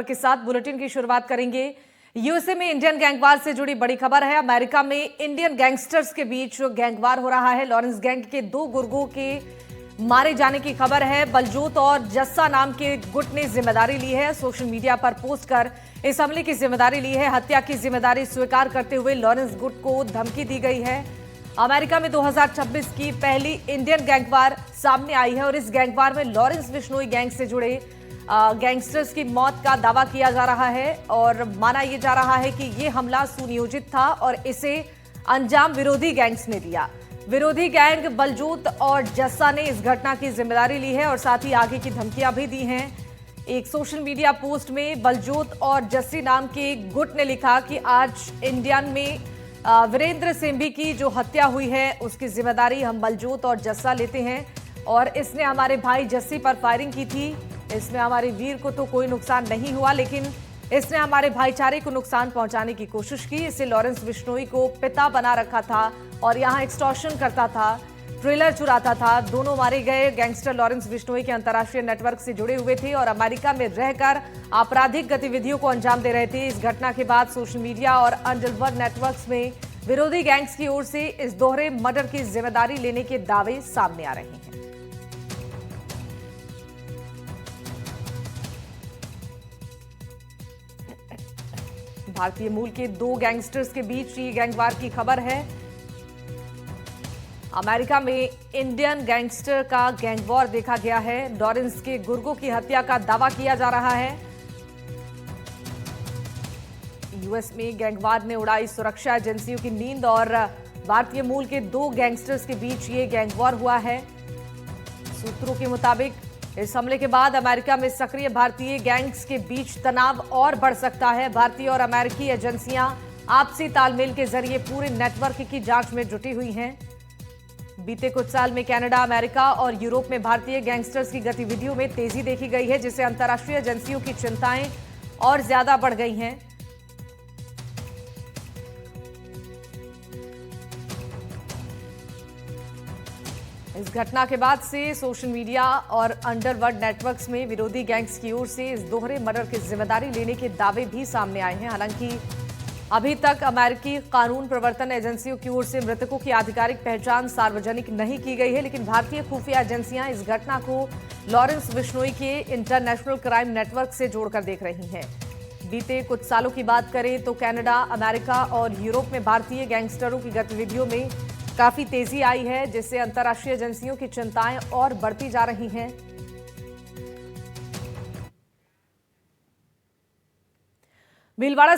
के साथ बुलेटिन की शुरुआत करेंगे। यूएसए में इंडियन गैंगवार से जुड़ी बड़ी खबर है। अमेरिका में इंडियन गैंगस्टर्स के बीच गैंगवार हो रहा है। लॉरेंस गैंग के 2 गुर्गों के मारे जाने की खबर है। बलजोत और जस्सा नाम के गुट ने जिम्मेदारी ली है। सोशल मीडिया पर पोस्ट कर इस हमले की जिम्मेदारी ली है। हत्या की जिम्मेदारी स्वीकार करते हुए लॉरेंस गुट को धमकी दी गई है। अमेरिका में 2026 की पहली इंडियन गैंगवार सामने आई है और इस गैंगवार में लॉरेंस बिश्नोई गैंग से जुड़े गैंगस्टर्स की मौत का दावा किया जा रहा है और माना यह जा रहा है कि यह हमला सुनियोजित था और इसे अंजाम विरोधी गैंग्स ने दिया। विरोधी गैंग बलजोत और जस्सा ने इस घटना की जिम्मेदारी ली है और साथ ही आगे की धमकियां भी दी हैं। एक सोशल मीडिया पोस्ट में बलजोत और जस्सी नाम के गुट ने लिखा कि आज इंडियन में वीरेंद्र सिंभी की जो हत्या हुई है उसकी जिम्मेदारी हम बलजोत और जस्सा लेते हैं और इसने हमारे भाई जस्सी पर फायरिंग की थी। इसमें हमारे वीर को तो कोई नुकसान नहीं हुआ, लेकिन इसने हमारे भाईचारे को नुकसान पहुंचाने की कोशिश की। इसे लॉरेंस बिश्नोई को पिता बना रखा था और यहां एक्सटॉर्शन करता था, ट्रेलर चुराता था। दोनों मारे गए गैंगस्टर लॉरेंस बिश्नोई के अंतर्राष्ट्रीय नेटवर्क से जुड़े हुए थे और अमेरिका में रहकर आपराधिक गतिविधियों को अंजाम दे रहे थे। इस घटना के बाद सोशल मीडिया और अंडरवर्ल्ड नेटवर्क्स में विरोधी गैंग्स की ओर से इस दोहरे मर्डर की जिम्मेदारी लेने के दावे सामने आ रहे हैं। भारतीय मूल के 2 गैंगस्टर्स के बीच ये गैंगवार की खबर है। अमेरिका में इंडियन गैंगस्टर का गैंगवॉर देखा गया है। लॉरेंस के गुर्गों की हत्या का दावा किया जा रहा है। यूएस में गैंगवार ने उड़ाई सुरक्षा एजेंसियों की नींद और भारतीय मूल के 2 गैंगस्टर्स के बीच ये गैंगवॉर हुआ है। सूत्रों के मुताबिक इस हमले के बाद अमेरिका में सक्रिय भारतीय गैंग्स के बीच तनाव और बढ़ सकता है। भारतीय और अमेरिकी एजेंसियां आपसी तालमेल के जरिए पूरे नेटवर्क की जांच में जुटी हुई हैं। बीते कुछ साल में कनाडा, अमेरिका और यूरोप में भारतीय गैंगस्टर्स की गतिविधियों में तेजी देखी गई है, जिससे अंतर्राष्ट्रीय एजेंसियों की चिंताएं और ज्यादा बढ़ गई हैं। इस घटना के बाद से सोशल मीडिया और अंडरवर्ल्ड नेटवर्क्स में विरोधी गैंग्स की ओर से इस दोहरे मर्डर की जिम्मेदारी लेने के दावे भी सामने आए हैं। हालांकि अभी तक अमेरिकी कानून प्रवर्तन एजेंसियों की ओर से मृतकों की आधिकारिक पहचान सार्वजनिक नहीं की गई है, लेकिन भारतीय खुफिया एजेंसियां इस घटना को लॉरेंस बिश्नोई के इंटरनेशनल क्राइम नेटवर्क से जोड़कर देख रही हैं। बीते कुछ सालों की बात करें तो कनाडा, अमेरिका और यूरोप में भारतीय गैंगस्टरों की गतिविधियों में काफी तेजी आई है, जिससे अंतर्राष्ट्रीय एजेंसियों की चिंताएं और बढ़ती जा रही हैं। भीलवाड़ा